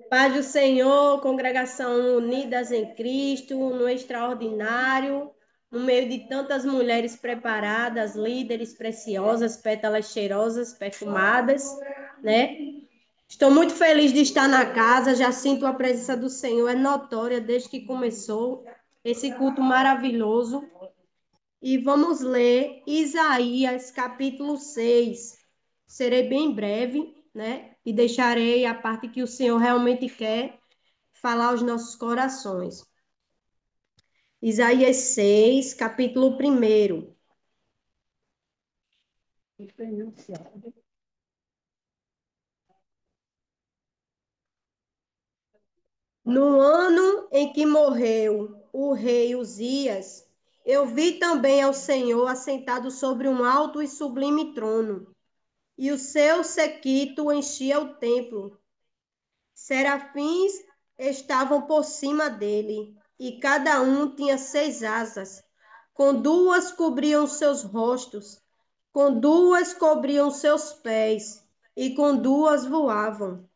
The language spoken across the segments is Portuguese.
Paz do Senhor, congregação unidas em Cristo, no extraordinário, no meio de tantas mulheres preparadas, líderes preciosas, pétalas cheirosas, perfumadas, né? Estou muito feliz de estar na casa, já sinto a presença do Senhor, é notória desde que começou esse culto maravilhoso. E vamos ler Isaías capítulo 6. Serei bem breve, né? E deixarei a parte que o Senhor realmente quer falar aos nossos corações. Isaías 6, capítulo 1. No ano em que morreu o rei Uzias, eu vi também ao Senhor assentado sobre um alto e sublime trono, e o seu séquito enchia o templo. Serafins estavam por cima dele, e cada um tinha 6 asas. Com duas cobriam seus rostos, com duas cobriam seus pés, e com duas voavam.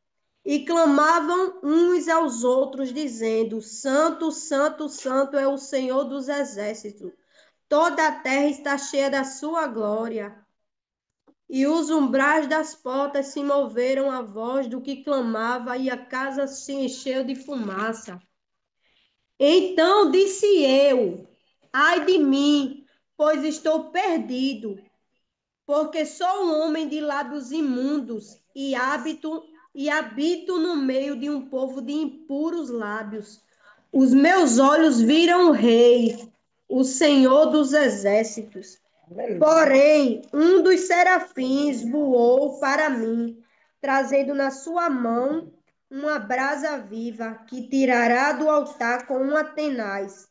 E clamavam uns aos outros, dizendo: Santo, Santo, Santo é o Senhor dos exércitos. Toda a terra está cheia da sua glória. E os umbrais das portas se moveram à voz do que clamava, e a casa se encheu de fumaça. Então disse eu: Ai de mim, pois estou perdido, porque sou um homem de lábios imundos e habito no meio de um povo de impuros lábios. Os meus olhos viram o Rei, o Senhor dos exércitos. Porém, um dos serafins voou para mim, trazendo na sua mão uma brasa viva que tirará do altar com uma tenaz.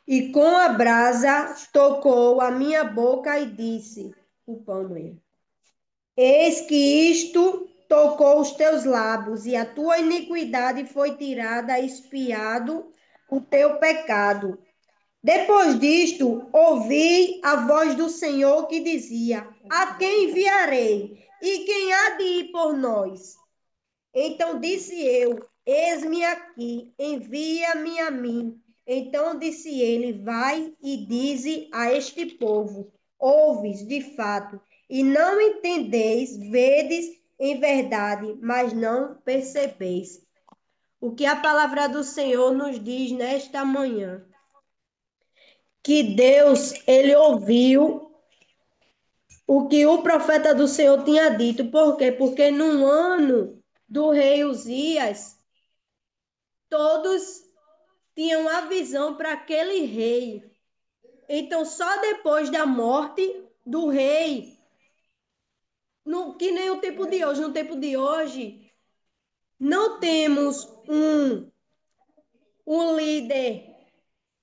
E com a brasa tocou a minha boca e disse: O pão, mulher. Eis que isto tocou os teus lábios, e a tua iniquidade foi tirada, expiado o teu pecado. Depois disto, ouvi a voz do Senhor que dizia: A quem enviarei? E quem há de ir por nós? Então disse eu: Eis-me aqui, envia-me a mim. Então disse ele: Vai e dize a este povo: Ouves de fato, e não entendeis, vedes em verdade, mas não percebeis. O que a palavra do Senhor nos diz nesta manhã? Que Deus, ele ouviu o que o profeta do Senhor tinha dito. Por quê? Porque no ano do rei Uzias, todos tinham a visão para aquele rei. Então, só depois da morte do rei, que nem o tempo de hoje, no tempo de hoje, não temos um líder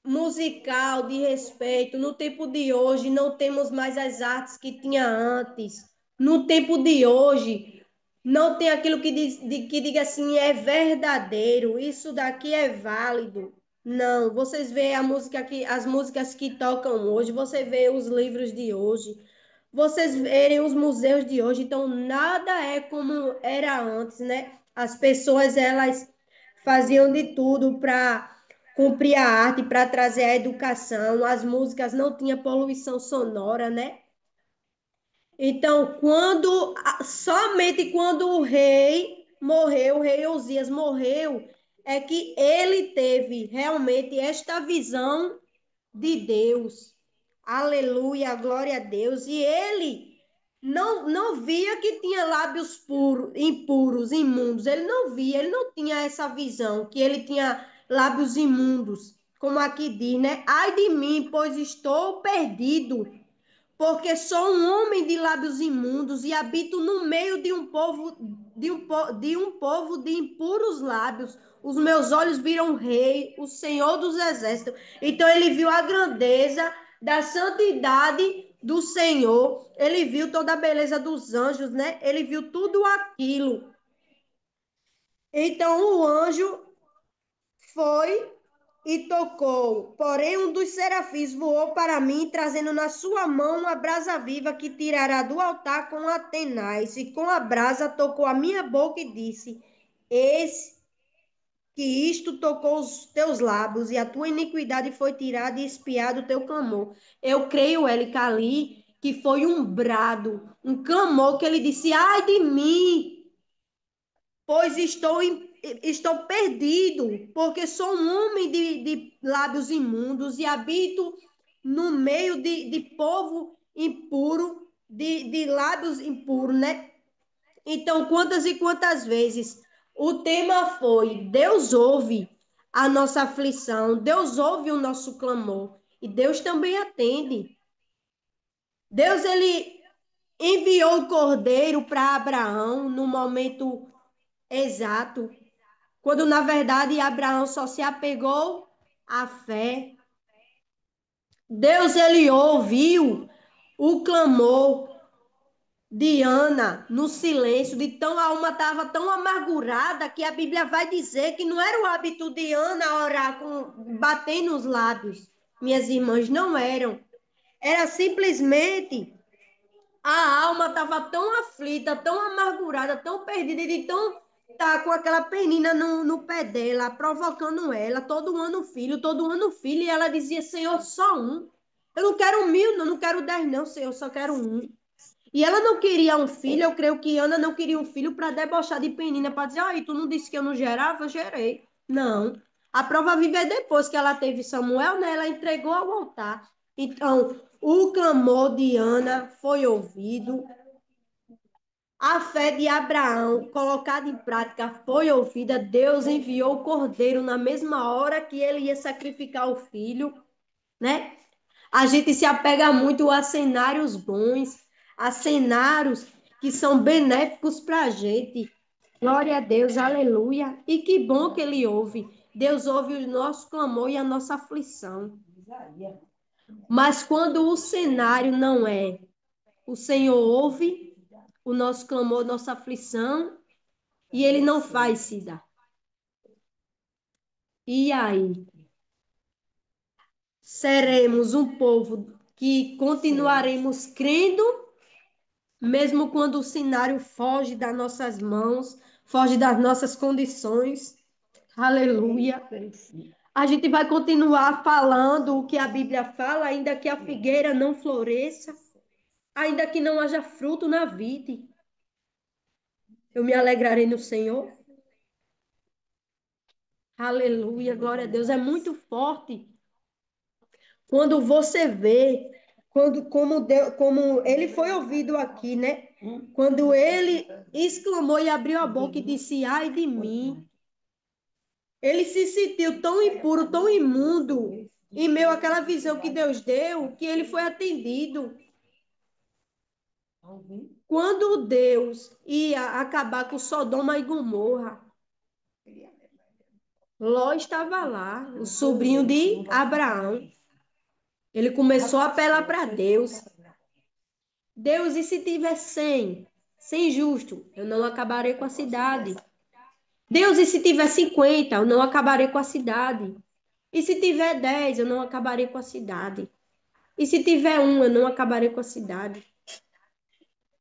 musical de respeito. No tempo de hoje, não temos mais as artes que tinha antes. No tempo de hoje, não tem aquilo que diga assim, é verdadeiro, isso daqui é válido. Não, vocês veem as músicas que tocam hoje, você vê os livros de hoje, vocês verem os museus de hoje, então nada é como era antes, né? As pessoas, elas faziam de tudo para cumprir a arte, para trazer a educação, as músicas não tinham poluição sonora, né? Então, somente quando o rei morreu, o rei Osias morreu, é que ele teve realmente esta visão de Deus. Aleluia, glória a Deus. E ele não via que tinha lábios impuros, imundos. Ele não via, ele não tinha essa visão, que ele tinha lábios imundos. Como aqui diz, né? Ai de mim, pois estou perdido, porque sou um homem de lábios imundos e habito no meio de um povo de impuros lábios. Os meus olhos viram o Rei, o Senhor dos Exércitos. Então ele viu a grandeza da santidade do Senhor. Ele viu toda a beleza dos anjos, né? Ele viu tudo aquilo. Então o anjo foi e tocou. Porém, um dos serafins voou para mim, trazendo na sua mão uma brasa viva que tirará do altar com a tenaz. E com a brasa tocou a minha boca e disse: Eis que isto tocou os teus lábios, e a tua iniquidade foi tirada e espiado o teu clamor. Eu creio, Élica, ali, que foi um brado, um clamor que ele disse: Ai de mim, pois estou perdido, porque sou um homem de lábios imundos e habito no meio de povo impuro, de lábios impuros, né? Então, quantas e quantas vezes o tema foi: Deus ouve a nossa aflição, Deus ouve o nosso clamor e Deus também atende. Deus, ele enviou o cordeiro para Abraão no momento exato, quando na verdade Abraão só se apegou à fé. Deus, ele ouviu o clamor de Ana no silêncio, de tão a alma estava tão amargurada que a Bíblia vai dizer que não era o hábito de Ana orar com bater nos lábios. Minhas irmãs, não eram. Era simplesmente a alma estava tão aflita, tão amargurada, tão perdida, de tão tá com aquela penina no pé dela, provocando ela, todo ano filho, e ela dizia: Senhor, só um. Eu não quero 1.000, não, não quero 10, não, Senhor, só quero um. E ela não queria um filho, eu creio que Ana não queria um filho para debochar de Penina, para dizer, ai, tu não disse que eu não gerava? Eu gerei. Não. A prova viva é depois que ela teve Samuel, né? Ela entregou ao altar. Então, o clamor de Ana foi ouvido, a fé de Abraão colocada em prática foi ouvida. Deus enviou o cordeiro na mesma hora que ele ia sacrificar o filho, né? A gente se apega muito a cenários bons, a cenários que são benéficos para a gente. Glória a Deus, aleluia. E que bom que Ele ouve. Deus ouve o nosso clamor e a nossa aflição. Mas quando o cenário não é, o Senhor ouve o nosso clamor, nossa aflição, e Ele não faz se dar. E aí? Seremos um povo que continuaremos crendo mesmo quando o cenário foge das nossas mãos, foge das nossas condições. Aleluia. A gente vai continuar falando o que a Bíblia fala, ainda que a figueira não floresça, ainda que não haja fruto na vide. Eu me alegrarei no Senhor. Aleluia, glória a Deus. É muito forte quando você vê, como ele foi ouvido aqui, né? Quando ele exclamou e abriu a boca e disse: Ai de mim. Ele se sentiu tão impuro, tão imundo, em meio àquela visão que Deus deu, que ele foi atendido. Quando Deus ia acabar com Sodoma e Gomorra, Ló estava lá, o sobrinho de Abraão. Ele começou a apelar para Deus. Deus, e se tiver 100 justo, eu não acabarei com a cidade. Deus, e se tiver 50, eu não acabarei com a cidade. E se tiver 10, eu não acabarei com a cidade. E se tiver um, eu não acabarei com a cidade.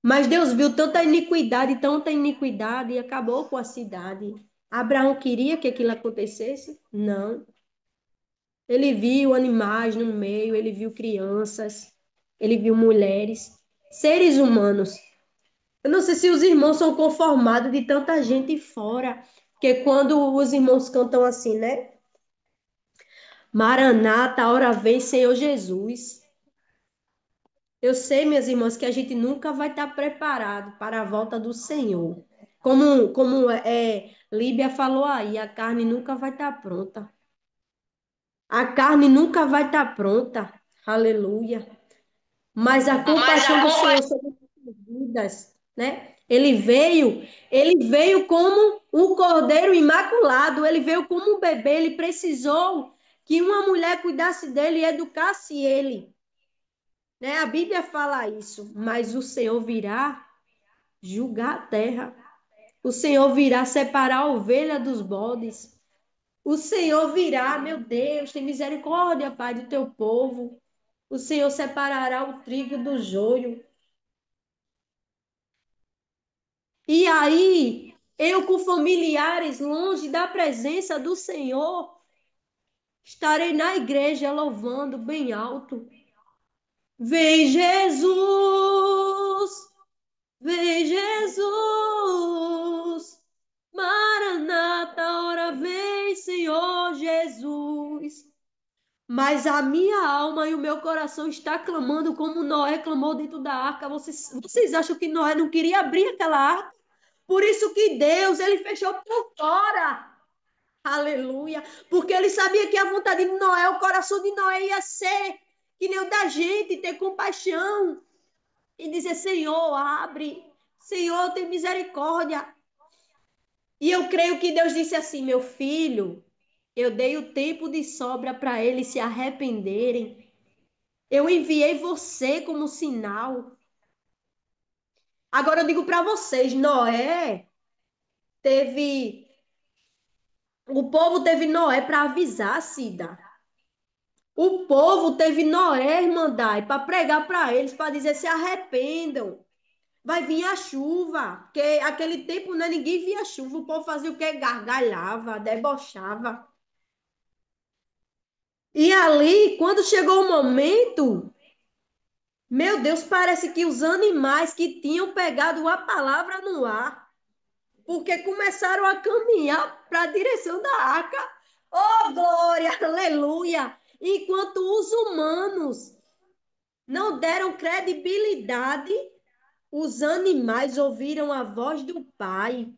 Mas Deus viu tanta iniquidade e acabou com a cidade. Abraão queria que aquilo acontecesse? Não. Ele viu animais no meio, ele viu crianças, ele viu mulheres, seres humanos. Eu não sei se os irmãos são conformados de tanta gente fora, que quando os irmãos cantam assim, né? Maranata, hora vem, Senhor Jesus. Eu sei, minhas irmãs, que a gente nunca vai estar preparado para a volta do Senhor. Como Líbia falou aí, a carne nunca vai estar pronta. A carne nunca vai estar pronta. Aleluia. Mas a compaixão do Senhor sobre as vidas, né? Ele veio como um cordeiro imaculado, ele veio como um bebê, ele precisou que uma mulher cuidasse dele e educasse ele, né? A Bíblia fala isso, mas o Senhor virá julgar a terra. O Senhor virá separar a ovelha dos bodes. O Senhor virá, meu Deus, tem misericórdia, Pai, do teu povo. O Senhor separará o trigo do joio. E aí, eu com familiares longe da presença do Senhor, estarei na igreja louvando bem alto. Vem Jesus, vem Jesus. Maranata, ora vem, Senhor Jesus. Mas a minha alma e o meu coração está clamando como Noé clamou dentro da arca. Vocês acham que Noé não queria abrir aquela arca? Por isso que Deus, ele fechou por fora. Aleluia. Porque ele sabia que a vontade de Noé, o coração de Noé ia ser que nem o da gente, ter compaixão e dizer: Senhor, abre. Senhor, tem misericórdia. E eu creio que Deus disse assim: meu filho, eu dei o tempo de sobra para eles se arrependerem. Eu enviei você como sinal. Agora eu digo para vocês: Noé teve. O povo teve Noé para avisar, Cida. O povo teve Noé, irmandade, para pregar para eles, para dizer: se arrependam. Vai vir a chuva. Porque aquele tempo, né, ninguém via chuva. O povo fazia o quê? Gargalhava, debochava. E ali, quando chegou o momento, meu Deus, parece que os animais que tinham pegado a palavra no ar, porque começaram a caminhar para a direção da arca. Oh, glória, aleluia! Enquanto os humanos não deram credibilidade, os animais ouviram a voz do Pai.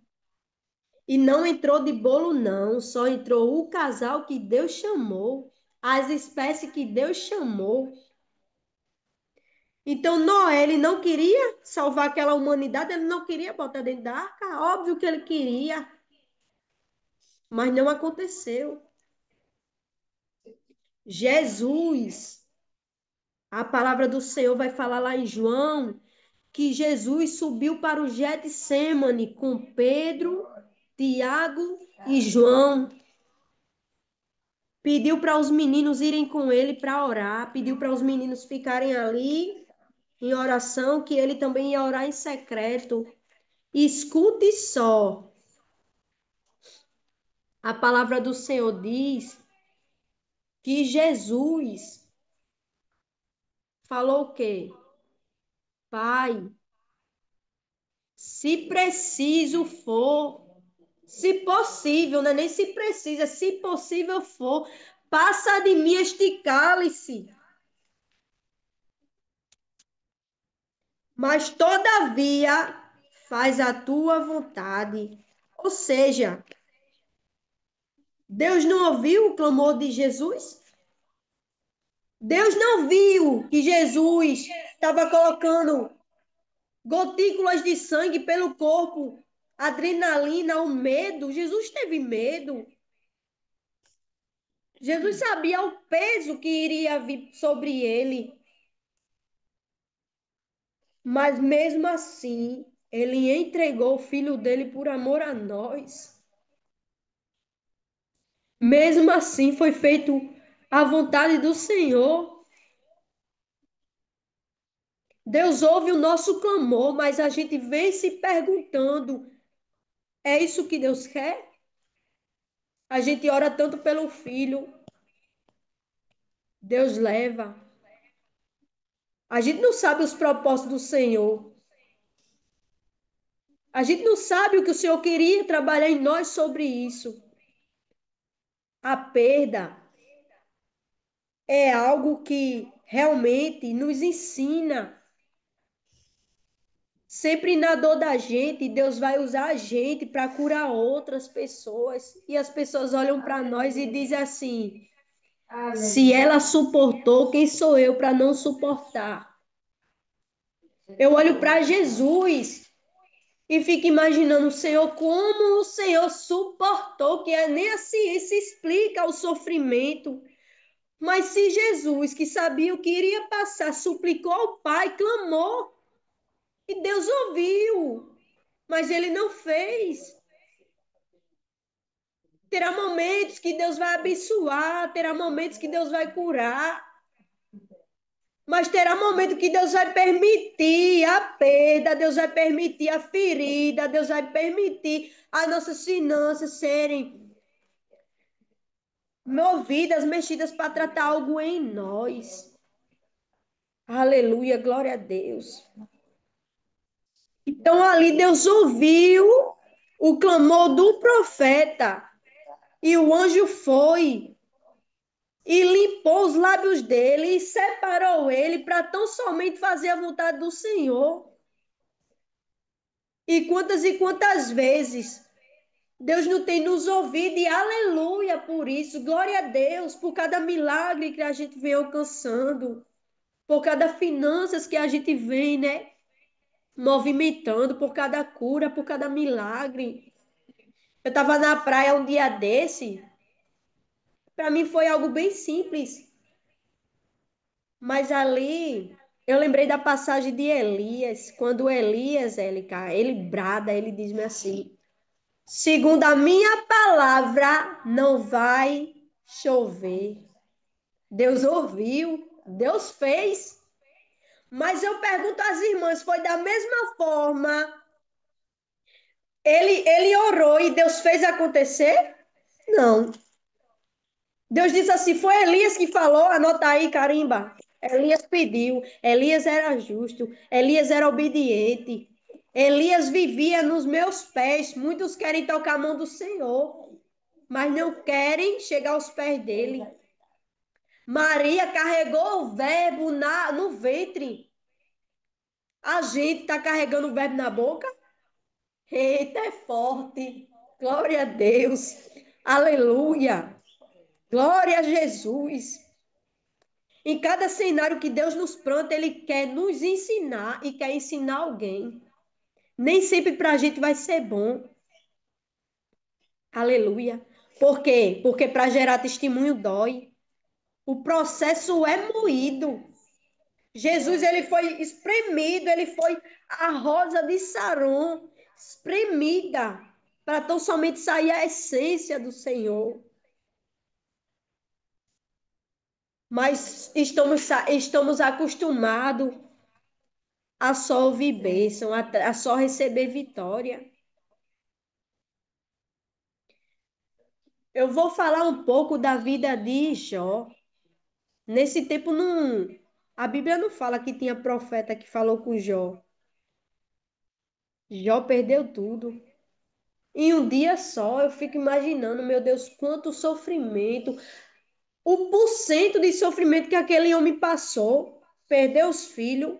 E não entrou de bolo, não, só entrou o casal que Deus chamou, as espécies que Deus chamou. Então, Noé, ele não queria salvar aquela humanidade, ele não queria botar dentro da arca, óbvio que ele queria, mas não aconteceu. Jesus, a palavra do Senhor vai falar lá em João, que Jesus subiu para o Getsêmani com Pedro, Tiago e João. Pediu para os meninos irem com ele para orar, pediu para os meninos ficarem ali em oração, que ele também ia orar em secreto. Escute só. A palavra do Senhor diz que Jesus falou o quê? Pai, se preciso for, se possível, não é nem se precisa, se possível for, passa de mim este cálice, mas todavia faz a tua vontade. Ou seja, Deus não ouviu o clamor de Jesus? Deus não viu que Jesus estava colocando gotículas de sangue pelo corpo, adrenalina, o medo. Jesus teve medo. Jesus sabia o peso que iria vir sobre ele, mas mesmo assim, ele entregou o filho dele por amor a nós. Mesmo assim, foi feito a vontade do Senhor. Deus ouve o nosso clamor, mas a gente vem se perguntando: é isso que Deus quer? A gente ora tanto pelo filho, Deus leva. A gente não sabe os propósitos do Senhor. A gente não sabe o que o Senhor queria trabalhar em nós sobre isso. A perda é algo que realmente nos ensina. Sempre na dor da gente, Deus vai usar a gente para curar outras pessoas. E as pessoas olham para nós e dizem assim: se ela suportou, quem sou eu para não suportar? Eu olho para Jesus e fico imaginando o Senhor, como o Senhor suportou, que nem a ciência explica o sofrimento. Mas se Jesus, que sabia o que iria passar, suplicou ao Pai, clamou, e Deus ouviu, mas ele não fez. Terá momentos que Deus vai abençoar, terá momentos que Deus vai curar, mas terá momento que Deus vai permitir a perda, Deus vai permitir a ferida, Deus vai permitir as nossas finanças serem movidas, mexidas para tratar algo em nós. Aleluia, glória a Deus. Então ali Deus ouviu o clamor do profeta e o anjo foi e limpou os lábios dele e separou ele para tão somente fazer a vontade do Senhor. E quantas vezes Deus não tem nos ouvido e aleluia por isso, glória a Deus por cada milagre que a gente vem alcançando, por cada finanças que a gente vem, né, movimentando, por cada cura, por cada milagre. Eu estava na praia um dia desse, para mim foi algo bem simples, mas ali eu lembrei da passagem de Elias, quando Elias, ele brada, ele diz-me assim: segundo a minha palavra, não vai chover. Deus ouviu, Deus fez. Mas eu pergunto às irmãs, foi da mesma forma? Ele orou e Deus fez acontecer? Não. Deus disse assim: foi Elias que falou, anota aí, carimba. Elias pediu, Elias era justo, Elias era obediente. Elias vivia nos meus pés. Muitos querem tocar a mão do Senhor, mas não querem chegar aos pés dele. Maria carregou o verbo no ventre. A gente está carregando o verbo na boca? Eita, é forte. Glória a Deus. Aleluia. Glória a Jesus. Em cada cenário que Deus nos planta, Ele quer nos ensinar e quer ensinar alguém. Nem sempre para a gente vai ser bom. Aleluia. Por quê? Porque para gerar testemunho dói. O processo é moído. Jesus, ele foi espremido, ele foi a rosa de Saron, espremida, para tão somente sair a essência do Senhor. Mas estamos acostumados a só ouvir bênção, a só receber vitória. Eu vou falar um pouco da vida de Jó. Nesse tempo, não, a Bíblia não fala que tinha profeta que falou com Jó. Jó perdeu tudo. Em um dia só, eu fico imaginando, meu Deus, quanto sofrimento, o porcento de sofrimento que aquele homem passou. Perdeu os filhos,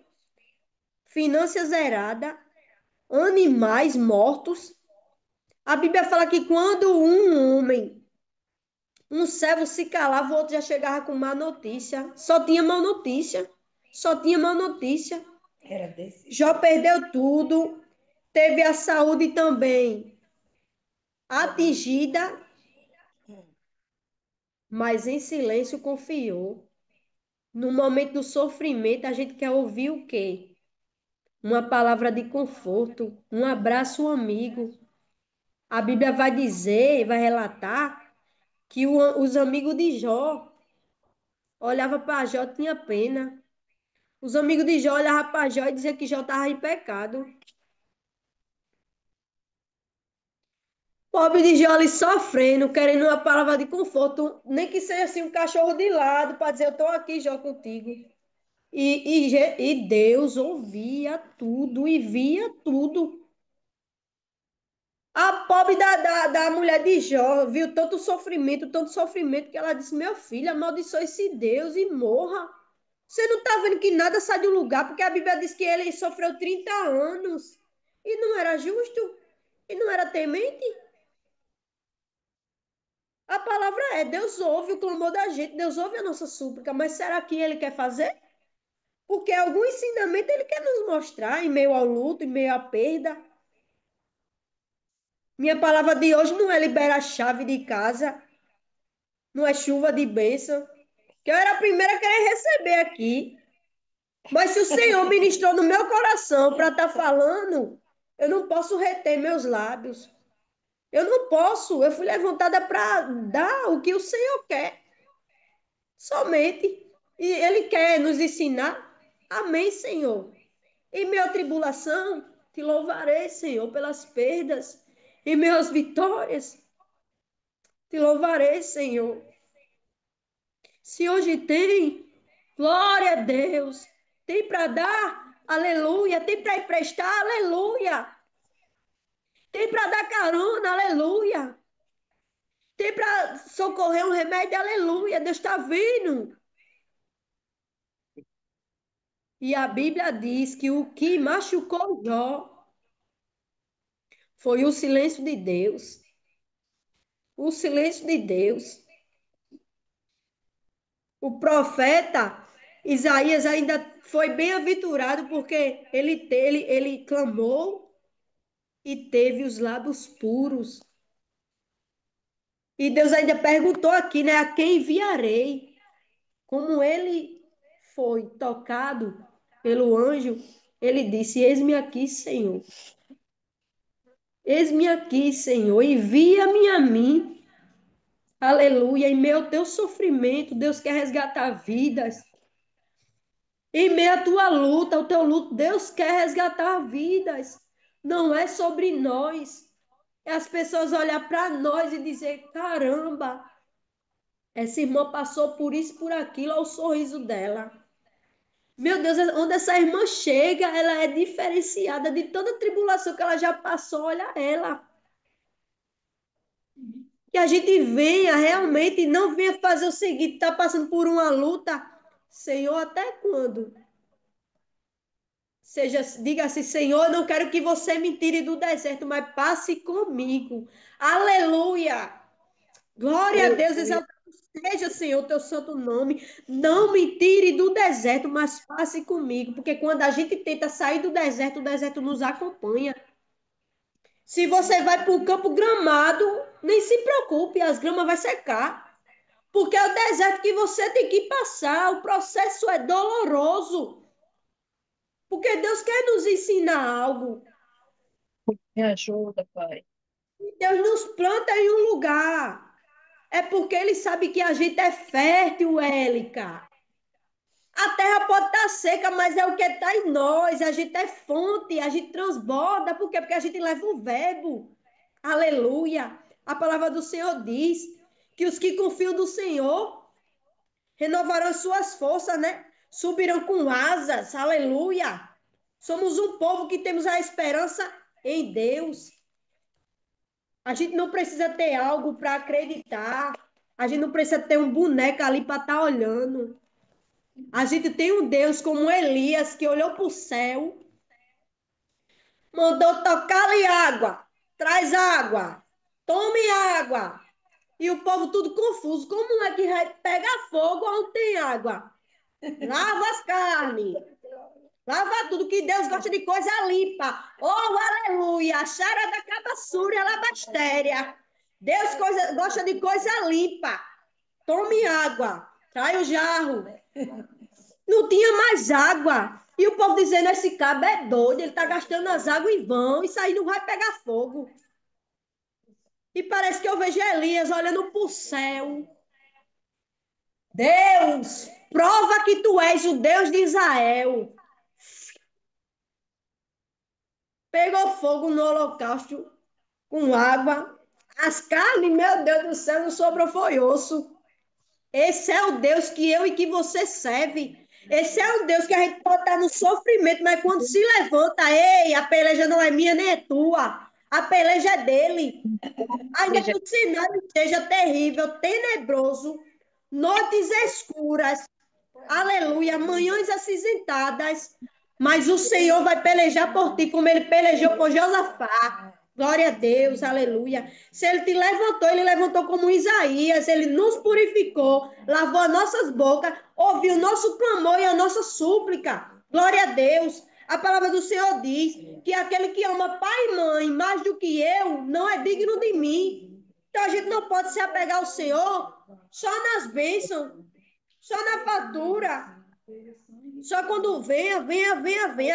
finanças zeradas, animais mortos. A Bíblia fala que quando um homem, um servo se calava, o outro já chegava com má notícia. Só tinha má notícia. Só tinha má notícia. Jó perdeu tudo, teve a saúde também atingida, mas em silêncio confiou. No momento do sofrimento, a gente quer ouvir o quê? Uma palavra de conforto, um abraço amigo. A Bíblia vai dizer, vai relatar que os amigos de Jó olhavam para Jó, tinha pena. Os amigos de Jó olhavam para Jó e diziam que Jó estava em pecado. Pobre de Jó ali sofrendo, querendo uma palavra de conforto, nem que seja assim um cachorro de lado para dizer: eu estou aqui, Jó, contigo. E Deus ouvia tudo e via tudo. A pobre da mulher de Jó viu tanto sofrimento, que ela disse: meu filho, amaldiçoe esse Deus e morra. Você não está vendo que nada sai de um lugar, porque a Bíblia diz que ele sofreu 30 anos e não era justo e não era temente. A palavra é: Deus ouve o clamor da gente, Deus ouve a nossa súplica, mas será que ele quer fazer? Porque algum ensinamento ele quer nos mostrar em meio ao luto, em meio à perda. Minha palavra de hoje não é liberar a chave de casa, não é chuva de bênção, que eu era a primeira a querer receber aqui. Mas se o Senhor ministrou no meu coração para estar falando, eu não posso reter meus lábios. Eu não posso, eu fui levantada para dar o que o Senhor quer, somente. E Ele quer nos ensinar. Amém, Senhor. Em meia tribulação, te louvarei, Senhor, pelas perdas. Em meus vitórias, te louvarei, Senhor. Se hoje tem, glória a Deus. Tem para dar, aleluia. Tem para emprestar, aleluia. Tem para dar carona, aleluia. Tem para socorrer um remédio, aleluia. Deus está vindo. E a Bíblia diz que o que machucou Jó foi o silêncio de Deus. O silêncio de Deus. O profeta Isaías ainda foi bem-aventurado porque ele clamou e teve os lábios puros. E Deus ainda perguntou aqui, né? A quem enviarei? Como ele foi tocado pelo anjo, ele disse: Eis-me aqui, Senhor. Eis-me aqui, Senhor. Envia-me a mim. Aleluia. Em meio ao teu sofrimento, Deus quer resgatar vidas. Em meio à tua luta, ao teu luto, Deus quer resgatar vidas. Não é sobre nós. É as pessoas olhar para nós e dizer: caramba, essa irmã passou por isso, por aquilo, ao sorriso dela. Meu Deus, onde essa irmã chega, ela é diferenciada de toda tribulação que ela já passou. Olha ela. Que a gente venha realmente e não venha fazer o seguinte: está passando por uma luta. Senhor, até quando? Seja, diga assim, Senhor, não quero que você me tire do deserto, mas passe comigo. Aleluia! Glória a Deus, Aleluia. exaltado seja, Senhor, teu santo nome. Não me tire do deserto, mas passe comigo, porque quando a gente tenta sair do deserto, o deserto nos acompanha. Se você vai para o campo gramado, nem se preocupe, as gramas vai secar, porque é o deserto que você tem que passar, o processo é doloroso, porque Deus quer nos ensinar algo. Me ajuda, Pai. Deus nos planta em um lugar. É porque ele sabe que a gente é fértil, Élica. A terra pode estar seca, mas é o que está em nós. A gente é fonte, a gente transborda. Por quê? Porque a gente leva o verbo. Aleluia. A palavra do Senhor diz que os que confiam no Senhor renovarão suas forças, né? Subirão com asas. Aleluia. Somos um povo que temos a esperança em Deus. A gente não precisa ter algo para acreditar. A gente não precisa ter um boneco ali para estar olhando. A gente tem um Deus como Elias que olhou para o céu, mandou tocar-lhe água, traz água, tome água. E o povo tudo confuso. Como é que vai pegar fogo onde tem água? Lava as carnes, lava tudo, que Deus gosta de coisa limpa. Oh, aleluia! Xara da cabaçúria, labastéria. Deus gosta de coisa limpa. Tome água, trai o jarro. Não tinha mais água. E o povo dizendo: esse cabo é doido, ele está gastando as águas em vão, isso aí não vai pegar fogo. E parece que eu vejo Elias olhando para o céu. Deus, prova que tu és o Deus de Israel. Pegou fogo no holocausto com água. As carnes, meu Deus do céu, não sobrou foi osso. Esse é o Deus que eu e que você serve. Esse é o Deus que a gente pode estar no sofrimento, mas quando se levanta, ei, a peleja não é minha nem é tua. A peleja é dele. Ainda Seja que o cenário seja terrível, tenebroso, noites escuras, aleluia, manhãs acinzentadas, mas o Senhor vai pelejar por ti, como ele pelejou por Josafá. Glória a Deus, aleluia. Se ele te levantou, ele levantou como Isaías, ele nos purificou, lavou as nossas bocas, ouviu o nosso clamor e a nossa súplica. Glória a Deus. A palavra do Senhor diz que aquele que ama pai e mãe mais do que eu não é digno de mim. Então a gente não pode se apegar ao Senhor só nas bênçãos, só na fatura. Só quando venha,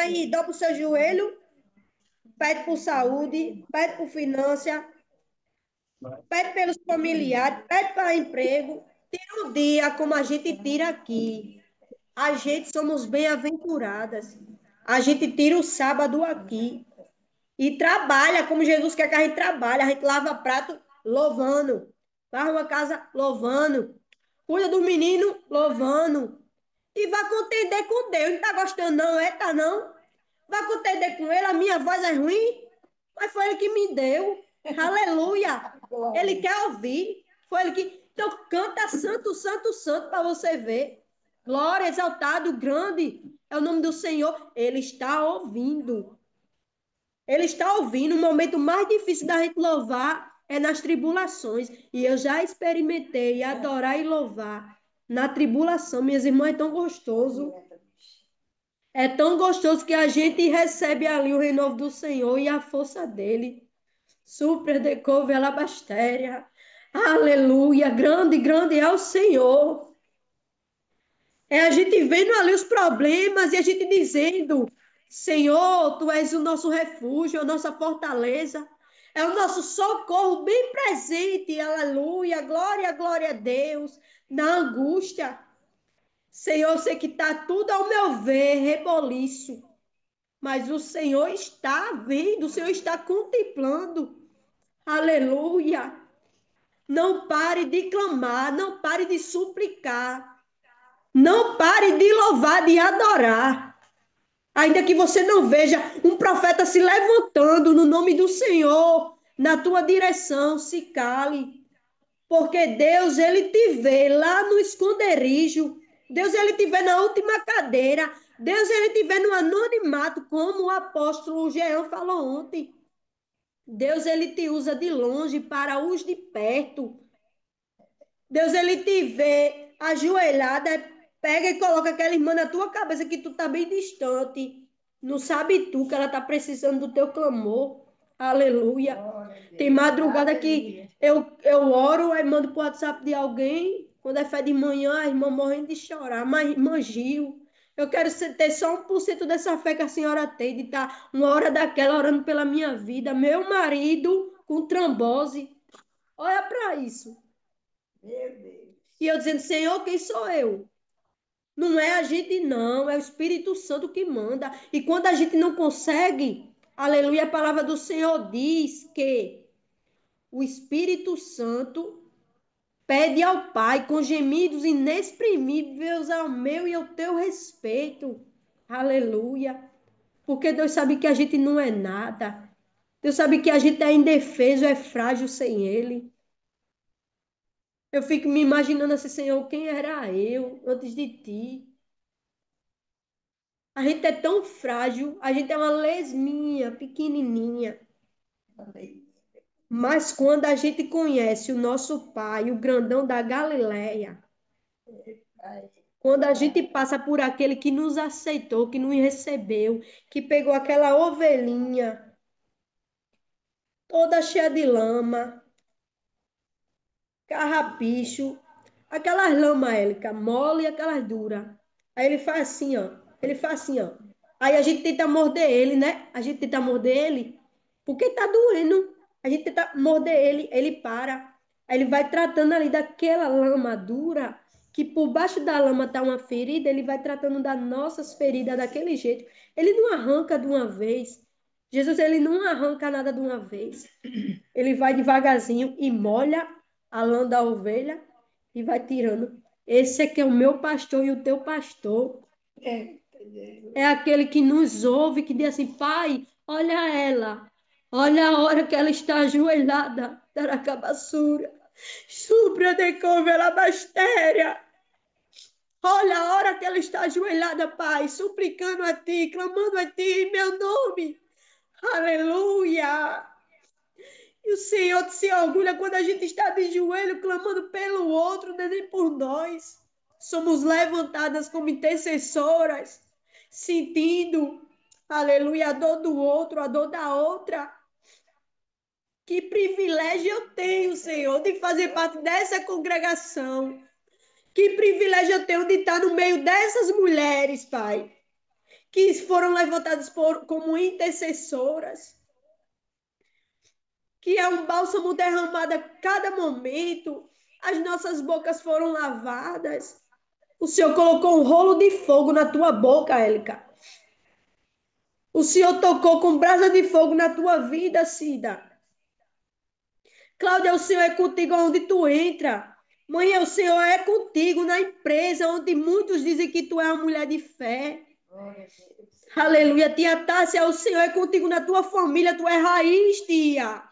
aí dobra o seu joelho, pede por saúde, pede por finança, pede pelos familiares, pede para emprego, tira um dia como a gente tira aqui. A gente somos bem-aventuradas. A gente tira o sábado aqui e trabalha como Jesus quer que a gente trabalhe. A gente lava prato louvando, lava uma casa louvando, cuida do menino louvando e vai contender com Deus. Não está gostando não, é? Tá não? Vai contender com ele, a minha voz é ruim, mas foi ele que me deu. Aleluia! Ele quer ouvir. Foi ele que. Então canta santo, santo, santo para você ver. Glória, exaltado, grande é o nome do Senhor. Ele está ouvindo. Ele está ouvindo. O momento mais difícil da gente louvar é nas tribulações. E eu já experimentei adorar e louvar na tribulação. Minhas irmãs, é tão gostoso. É tão gostoso que a gente recebe ali o renovo do Senhor e a força dele. Super de couve alabastéria. Aleluia. Grande, grande é o Senhor. É a gente vendo ali os problemas e a gente dizendo: Senhor, tu és o nosso refúgio, a nossa fortaleza. É o nosso socorro bem presente. Aleluia. Glória, glória a Deus. Na angústia. Senhor, eu sei que está tudo ao meu ver, reboliço. Mas o Senhor está vendo, o Senhor está contemplando. Aleluia. Não pare de clamar, não pare de suplicar, não pare de louvar, de adorar. Ainda que você não veja um profeta se levantando no nome do Senhor, na tua direção, se cale. Porque Deus, ele te vê lá no esconderijo. Deus, ele te vê na última cadeira. Deus, ele te vê no anonimato, como o apóstolo Jean falou ontem. Deus, ele te usa de longe para os de perto. Deus, ele te vê ajoelhada, pega e coloca aquela irmã na tua cabeça que tu tá bem distante. Não sabe tu que ela tá precisando do teu clamor. Aleluia. Tem madrugada que eu oro, aí mando pro WhatsApp de alguém. Quando é fé de manhã, a irmã morrendo de chorar. Mas, irmã Gil, eu quero ter só 1% dessa fé que a senhora tem, de estar uma hora daquela orando pela minha vida. Meu marido com trombose. Olha para isso. E eu dizendo, Senhor, quem sou eu? Não é a gente, não, é o Espírito Santo que manda. E quando a gente não consegue, aleluia, a palavra do Senhor diz que o Espírito Santo pede ao Pai com gemidos inexprimíveis ao meu e ao teu respeito. Aleluia. Porque Deus sabe que a gente não é nada. Deus sabe que a gente é indefeso, é frágil sem Ele. Eu fico me imaginando assim, Senhor, quem era eu antes de ti? A gente é tão frágil, a gente é uma lesminha, pequenininha. Mas quando a gente conhece o nosso Pai, o grandão da Galileia, quando a gente passa por aquele que nos aceitou, que nos recebeu, que pegou aquela ovelhinha toda cheia de lama, carrapicho, aquelas lama, Élica, mole e aquelas duras. Aí ele faz assim, ó. Ele faz assim, ó. Aí a gente tenta morder ele, né? A gente tenta morder ele, porque tá doendo. A gente tenta morder ele, ele para. Aí ele vai tratando ali daquela lama dura, que por baixo da lama tá uma ferida, ele vai tratando das nossas feridas daquele jeito. Ele não arranca de uma vez. Jesus, ele não arranca nada de uma vez. Ele vai devagarzinho e molha a lã da ovelha e vai tirando. Esse aqui é o meu pastor e o teu pastor. É aquele que nos ouve, que diz assim, Pai, olha ela. Olha a hora que ela está ajoelhada. Daracabassura. Supra de covela bastéria. Olha a hora que ela está ajoelhada, Pai, suplicando a Ti, clamando a Ti em meu nome. Aleluia. E o Senhor se orgulha quando a gente está de joelho clamando pelo outro, não é nem por nós. Somos levantadas como intercessoras, sentindo, aleluia, a dor do outro, a dor da outra. Que privilégio eu tenho, Senhor, de fazer parte dessa congregação. Que privilégio eu tenho de estar no meio dessas mulheres, Pai, que foram levantadas como intercessoras. que é um bálsamo derramado a cada momento. As nossas bocas foram lavadas. O Senhor colocou um rolo de fogo na tua boca, Élica. O Senhor tocou com brasa de fogo na tua vida, Cida. Cláudia, o Senhor é contigo onde tu entra. Mãe, o Senhor é contigo na empresa, onde muitos dizem que tu é uma mulher de fé. Aleluia. Tia Tássia, o Senhor é contigo na tua família, tu é raiz, tia.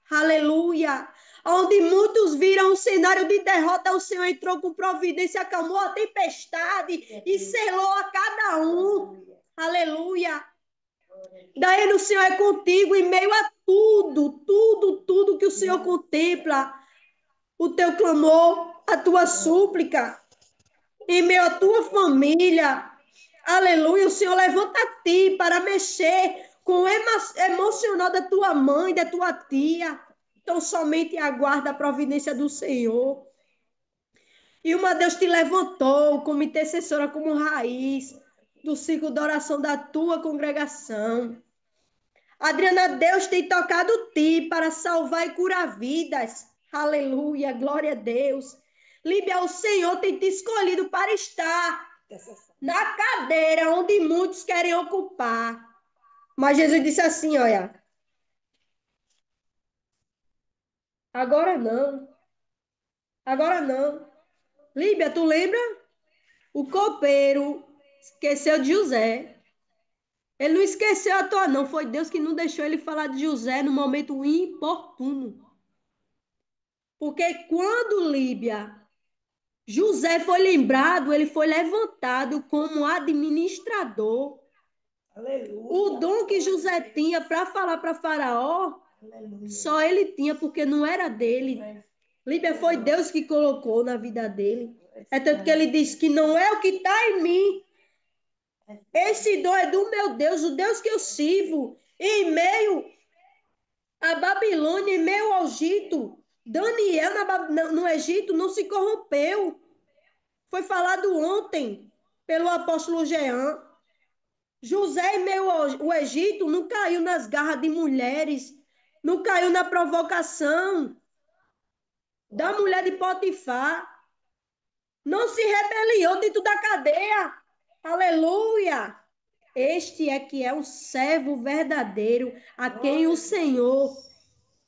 Aleluia. Onde muitos viram um cenário de derrota, o Senhor entrou com providência, acalmou a tempestade e selou a cada um. Aleluia. Daí o Senhor é contigo em meio a tudo que o Senhor contempla. O teu clamor, a tua súplica, em meio à tua família. Aleluia. O Senhor levanta a ti para mexer com o emocional da tua mãe, da tua tia. Então, somente aguarda a providência do Senhor. E uma Deus te levantou como intercessora, como raiz do ciclo de oração da tua congregação. Adriana, Deus tem tocado ti para salvar e curar vidas. Aleluia, glória a Deus. Líbia, o Senhor tem te escolhido para estar na cadeira onde muitos querem ocupar. Mas Jesus disse assim, olha, agora não, agora não. Líbia, tu lembra? O copeiro esqueceu de José. Ele não esqueceu à toa, não. Foi Deus que não deixou ele falar de José no momento inoportuno. Porque quando Líbia, José foi lembrado, ele foi levantado como administrador. Aleluia. O dom que José tinha para falar para Faraó, aleluia, só ele tinha, porque não era dele. Líbia foi Deus que colocou na vida dele. É tanto que ele disse que não é o que está em mim. Esse dom é do meu Deus, o Deus que eu sirvo. Em meio à Babilônia, em meio ao Egito, Daniel no Egito não se corrompeu. Foi falado ontem pelo apóstolo Jean. José, em meio ao Egito, não caiu nas garras de mulheres, não caiu na provocação da mulher de Potifar, não se rebeliou dentro da cadeia. Aleluia! Este é que é um servo verdadeiro, a quem o Senhor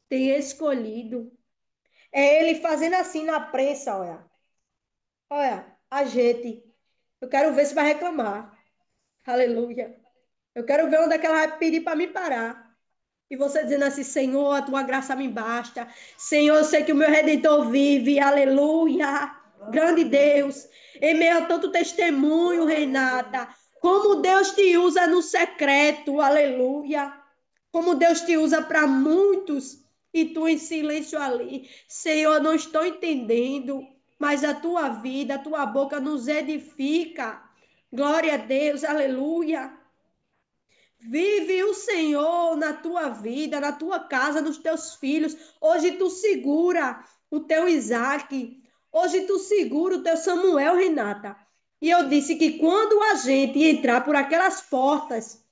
tem escolhido. É ele fazendo assim na prensa, olha. Olha, a gente. Eu quero ver se vai reclamar. Aleluia. Eu quero ver onde é que ela vai pedir para me parar. E você dizendo assim, Senhor, a tua graça me basta. Senhor, eu sei que o meu Redentor vive. Aleluia. Grande Deus. Em meio a tanto testemunho, Renata. Como Deus te usa no secreto. Aleluia. Como Deus te usa para muitos. E tu em silêncio ali. Senhor, eu não estou entendendo. Mas a tua vida, a tua boca nos edifica. Glória a Deus. Aleluia. Vive o Senhor na tua vida, na tua casa, nos teus filhos. Hoje tu segura o teu Isaac. Hoje tu segura o teu Samuel, Renata. E eu disse que quando a gente entrar por aquelas portas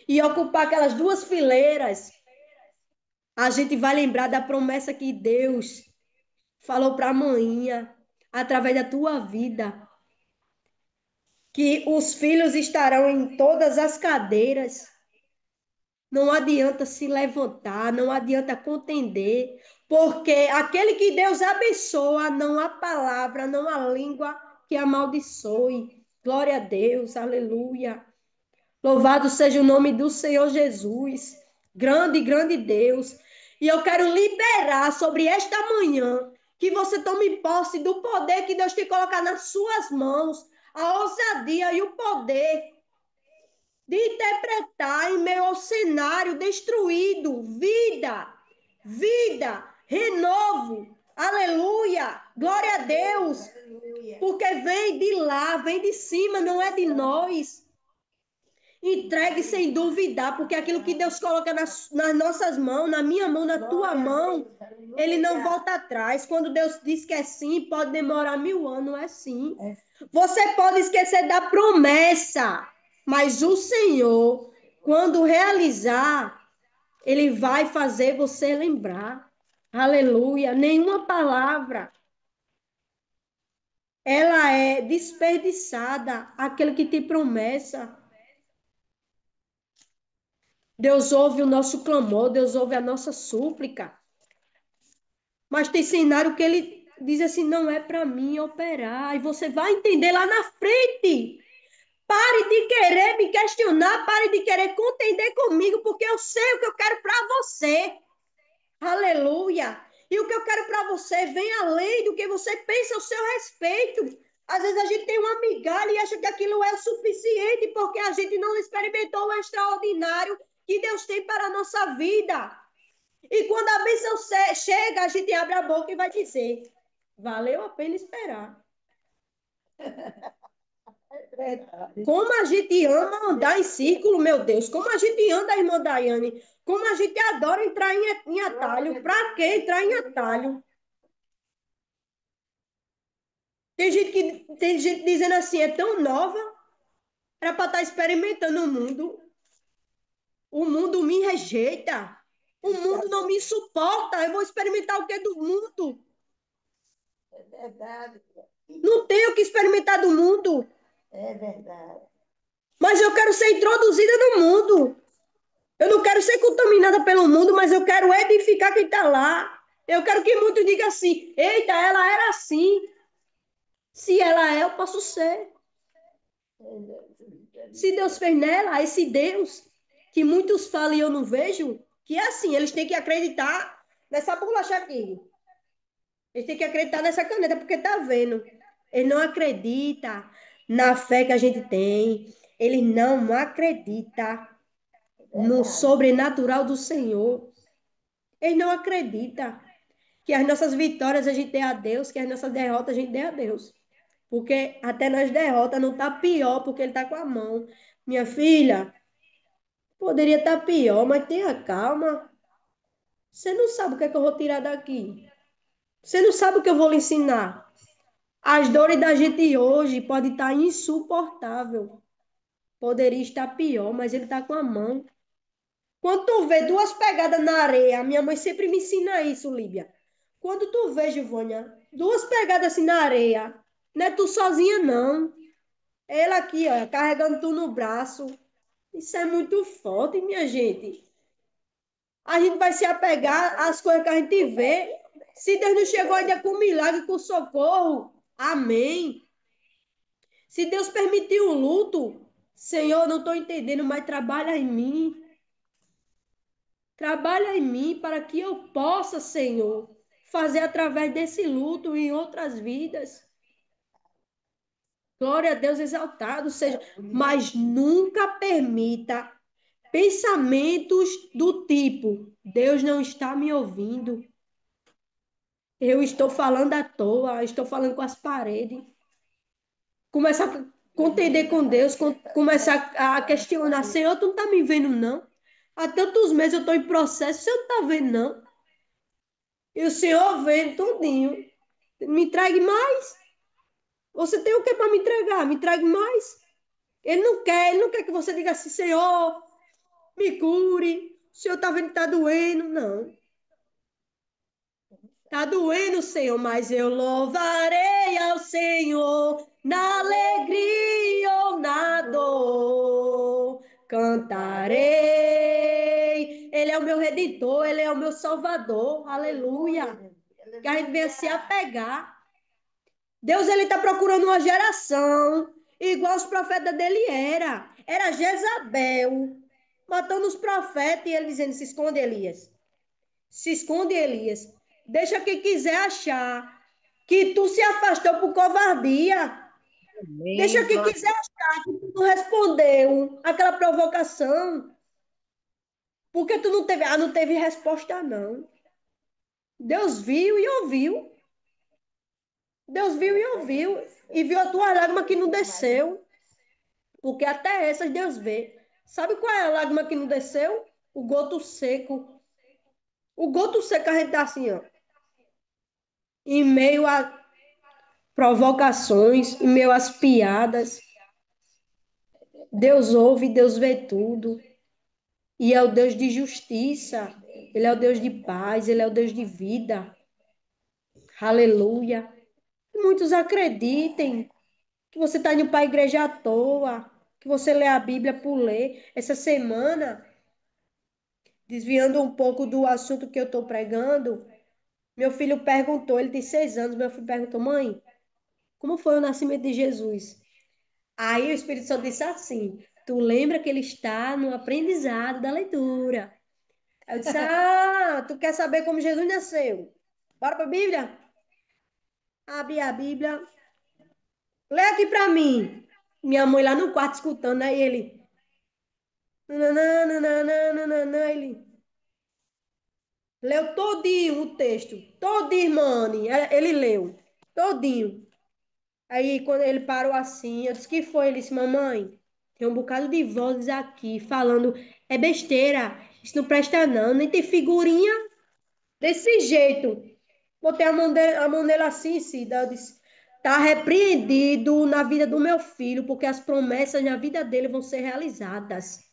e ocupar aquelas duas fileiras, a gente vai lembrar da promessa que Deus falou para a manhinha, através da tua vida, que os filhos estarão em todas as cadeiras. Não adianta se levantar, não adianta contender, porque aquele que Deus abençoa, não há palavra, não há língua que amaldiçoe. Glória a Deus, aleluia. Louvado seja o nome do Senhor Jesus. Grande, grande Deus. E eu quero liberar sobre esta manhã que você tome posse do poder que Deus te colocar nas suas mãos, a ousadia e o poder de interpretar em meio ao cenário destruído, vida, renovo, aleluia, glória a Deus, porque vem de lá, vem de cima, não é de nós. Entregue sem duvidar, porque aquilo que Deus coloca nas nossas mãos, na minha mão, na tua mão, ele não volta atrás. Quando Deus diz que é sim, pode demorar 1000 anos, não é sim. Você pode esquecer da promessa, mas o Senhor, quando realizar, Ele vai fazer você lembrar. Aleluia. Nenhuma palavra ela é desperdiçada, aquele que te promessa. Deus ouve o nosso clamor, Deus ouve a nossa súplica. Mas tem cenário que ele diz assim: não é para mim operar. E você vai entender lá na frente. Pare de querer me questionar, pare de querer contender comigo, porque eu sei o que eu quero para você. Aleluia. E o que eu quero para você vem além do que você pensa ao seu respeito. Às vezes a gente tem uma migalha e acha que aquilo é o suficiente porque a gente não experimentou o extraordinário que Deus tem para a nossa vida. E quando a bênção chega, a gente abre a boca e vai dizer: valeu a pena esperar. Como a gente ama andar em círculo, meu Deus. Como a gente anda, irmã Daiane. Como a gente adora entrar em atalho. Para que entrar em atalho? Tem gente dizendo assim, é tão nova, era para estar experimentando o mundo. O mundo me rejeita. O mundo não me suporta. Eu vou experimentar o que do mundo? É verdade. Não tenho que experimentar do mundo. É verdade. Mas eu quero ser introduzida no mundo. Eu não quero ser contaminada pelo mundo, mas eu quero edificar quem está lá. Eu quero que muitos digam assim: eita, ela era assim. Se ela é, eu posso ser. Se Deus fez nela, esse Deus que muitos falam e eu não vejo, que é assim, eles têm que acreditar nessa bolacha aqui. Eles têm que acreditar nessa caneta, porque tá vendo. Eles não acreditam na fé que a gente tem. Eles não acreditam no sobrenatural do Senhor. Eles não acreditam que as nossas vitórias a gente dê a Deus, que as nossas derrotas a gente dê a Deus. Porque até nas derrotas não tá pior, porque ele tá com a mão. Minha filha, poderia estar pior, mas tenha calma. Você não sabe o que é que eu vou tirar daqui. Você não sabe o que eu vou lhe ensinar. As dores da gente hoje podem estar insuportável. Poderia estar pior, mas ele está com a mão. Quando tu vê duas pegadas na areia, a minha mãe sempre me ensina isso, Líbia. Quando tu vê, Givônia, duas pegadas assim na areia, não é tu sozinha, não. Ela aqui, ó, carregando tu no braço. Isso é muito forte, minha gente. A gente vai se apegar às coisas que a gente vê. Se Deus não chegou ainda com milagre, com socorro, amém. Se Deus permitiu o luto, Senhor, não estou entendendo, mas trabalha em mim. Trabalha em mim para que eu possa, Senhor, fazer através desse luto em outras vidas. Glória a Deus exaltado seja. Mas nunca permita pensamentos do tipo: Deus não está me ouvindo. Eu estou falando à toa, estou falando com as paredes. Começar a contender com Deus, começar a questionar: Senhor, tu não está me vendo, não? Há tantos meses eu estou em processo, o Senhor não está vendo, não? E o Senhor vendo tudinho. Me entregue mais. Você tem o que para me entregar? Me entregue mais. Ele não quer que você diga assim: Senhor, me cure. O Senhor está vendo que está doendo. Não. Tá doendo, Senhor, mas eu louvarei ao Senhor na alegria ou na dor. Cantarei. Ele é o meu redentor, ele é o meu salvador. Aleluia. Que a gente venha se apegar. Deus, ele está procurando uma geração igual os profetas dele era. Era Jezabel matando os profetas e ele dizendo: se esconde, Elias. Se esconde, Elias. Deixa quem quiser achar que tu se afastou por covardia. Deixa Amém. quem quiser achar que tu não respondeu aquela provocação. Porque tu não teve, não teve resposta, não. Deus viu e ouviu. Deus viu e ouviu. E viu a tua lágrima que não desceu. Porque até essas Deus vê. Sabe qual é a lágrima que não desceu? O goto seco. O goto seco a gente tá assim, ó. Em meio a provocações, em meio às piadas. Deus ouve, Deus vê tudo. E é o Deus de justiça. Ele é o Deus de paz, ele é o Deus de vida. Aleluia. Muitos acreditem que você está indo para a igreja à toa, que você lê a Bíblia por ler. Essa semana, desviando um pouco do assunto que eu estou pregando, meu filho perguntou, ele tem 6 anos, meu filho perguntou, mãe, como foi o nascimento de Jesus? Aí o Espírito Santo disse assim, tu lembra que ele está no aprendizado da leitura. Aí eu disse, ah, tu quer saber como Jesus nasceu? Bora para a Bíblia? Abri a Bíblia, lê aqui para mim. Minha mãe lá no quarto escutando, aí ele... Nananã, nananã, nananã, ele leu todinho o texto, todinho, mano. Ele leu, todinho. Aí, quando ele parou assim, eu disse, que foi? Ele disse, mamãe, tem um bocado de vozes aqui falando, é besteira, isso não presta não, nem tem figurinha desse jeito. Botei a mão nele assim, Cida, eu disse, tá repreendido na vida do meu filho, porque as promessas na vida dele vão ser realizadas.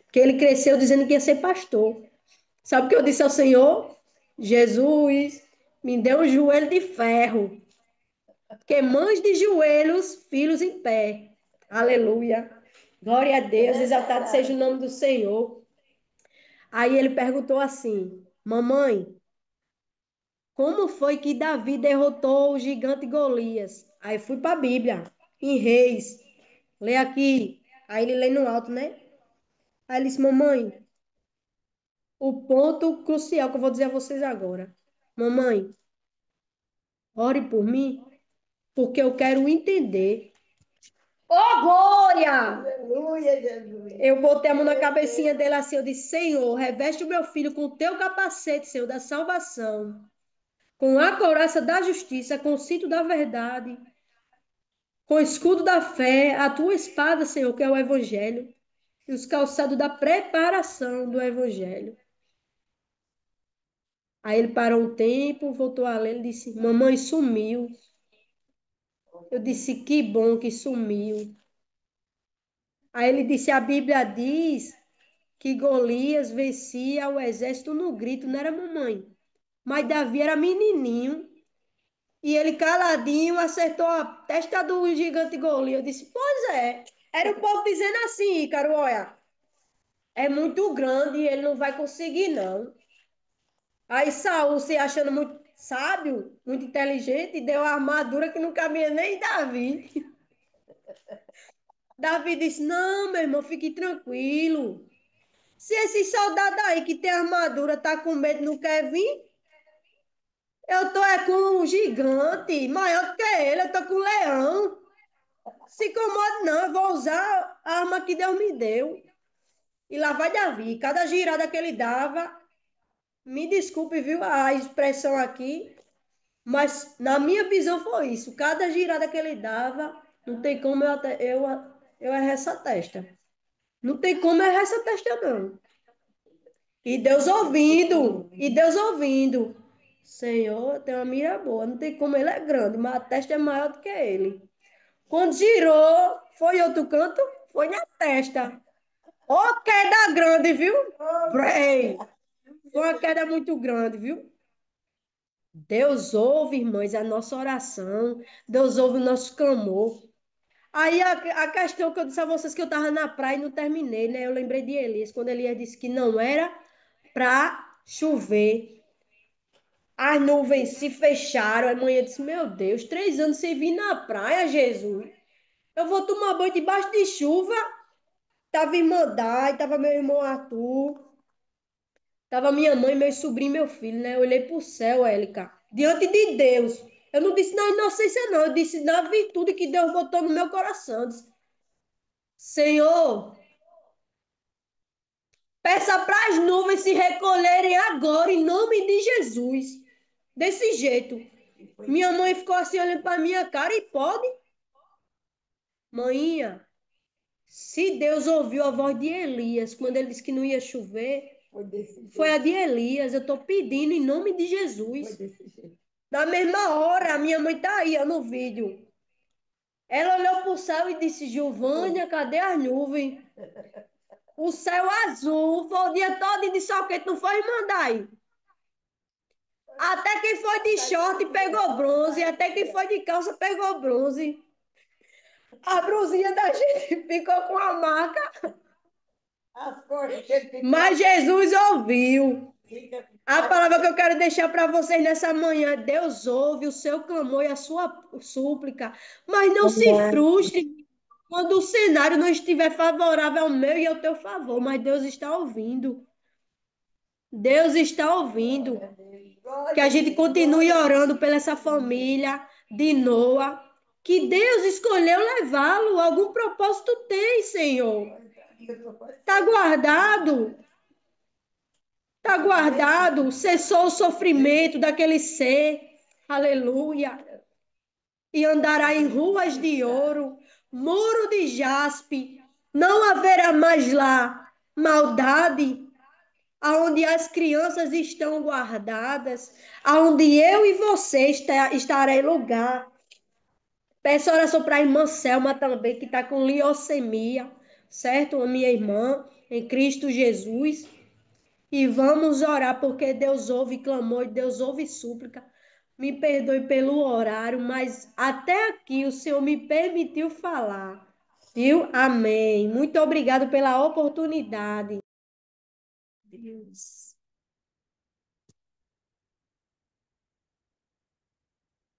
Porque ele cresceu dizendo que ia ser pastor. Sabe o que eu disse ao Senhor? Jesus, me dê um joelho de ferro, que mães de joelhos, filhos em pé. Aleluia. Glória a Deus, exaltado seja o nome do Senhor. Aí ele perguntou assim: mamãe, como foi que Davi derrotou o gigante Golias? Aí fui para a Bíblia, em Reis. Lê aqui. Aí ele lê no alto, né? Aí ele disse: mamãe, o ponto crucial que eu vou dizer a vocês agora. Mamãe, ore por mim, porque eu quero entender. Ô, glória! Aleluia, Jesus. Eu botei a mão na cabecinha dele assim, eu disse, Senhor, reveste o meu filho com o teu capacete, Senhor, da salvação, com a couraça da justiça, com o cinto da verdade, com o escudo da fé, a tua espada, Senhor, que é o evangelho, e os calçados da preparação do evangelho. Aí ele parou um tempo, voltou a ler, ele disse, mamãe sumiu. Eu disse, que bom que sumiu. Aí ele disse, a Bíblia diz que Golias vencia o exército no grito, não era mamãe. Mas Davi era menininho e ele caladinho acertou a testa do gigante Golias. Eu disse, pois é. Era o povo dizendo assim, Ícaro, olha, é muito grande e ele não vai conseguir, não. Aí Saul, se achando muito sábio, muito inteligente, deu a armadura que não cabia nem em Davi. Davi disse, não, meu irmão, fique tranquilo. Se esse soldado aí que tem armadura tá com medo, não quer vir, eu tô com um gigante, maior do que ele, eu tô com um leão. Se incomode não, eu vou usar a arma que Deus me deu. E lá vai Davi, cada girada que ele dava, me desculpe, viu, a expressão aqui, mas na minha visão foi isso. Cada girada que ele dava, não tem como eu errar essa testa. Não tem como eu errar essa testa, não. E Deus ouvindo. Senhor, tem uma mira boa, não tem como, ele é grande, mas a testa é maior do que ele. Quando girou, foi outro canto, foi na testa. Ó, queda grande, viu? Prei. Foi uma queda muito grande, viu? Deus ouve, irmãs, a nossa oração. Deus ouve o nosso clamor. Aí a questão que eu disse a vocês que eu estava na praia e não terminei, né? Eu lembrei de Elias, quando Elias disse que não era para chover. As nuvens se fecharam. A mãe disse: Meu Deus, 3 anos sem vir na praia, Jesus. Eu vou tomar banho debaixo de chuva. Tava irmã Dai, tava meu irmão Arthur, tava minha mãe, meu sobrinho, meu filho, né? Eu olhei pro céu, Élica, diante de Deus. Eu não disse na inocência, não. Eu disse na virtude que Deus botou no meu coração. Eu disse, Senhor, peça para as nuvens se recolherem agora, em nome de Jesus. Desse jeito. Minha mãe ficou assim olhando para minha cara e pode? Mãinha, se Deus ouviu a voz de Elias quando ele disse que não ia chover, foi a de Elias. Eu estou pedindo em nome de Jesus. Na mesma hora, a minha mãe está aí ó, no vídeo. Ela olhou para o céu e disse: Giovânia, cadê as nuvens? o céu azul, foi o dia todo de sol quente, não foi, Mandai? Até quem foi de short pegou bronze, até quem foi de calça pegou bronze. A brusinha da gente ficou com a marca, mas Jesus ouviu. A palavra que eu quero deixar para vocês nessa manhã, Deus ouve o seu clamor e a sua súplica, mas não se Amém. frustre quando o cenário não estiver favorável ao meu e ao teu favor, mas Deus está ouvindo. Deus está ouvindo. Que a gente continue orando pela essa família de Noah, que Deus escolheu levá-lo. Algum propósito tem, Senhor. Está guardado. Está guardado. Cessou o sofrimento daquele ser. Aleluia. E andará em ruas de ouro, muro de jaspe. Não haverá mais lá maldade, aonde as crianças estão guardadas, aonde eu e você estarei lugar. Peço oração para a irmã Selma também, que está com leucemia, certo? A minha irmã, em Cristo Jesus. E vamos orar, porque Deus ouve clamor, Deus ouve súplica. Me perdoe pelo horário, mas até aqui o Senhor me permitiu falar. Viu? Amém. Muito obrigado pela oportunidade. Deus.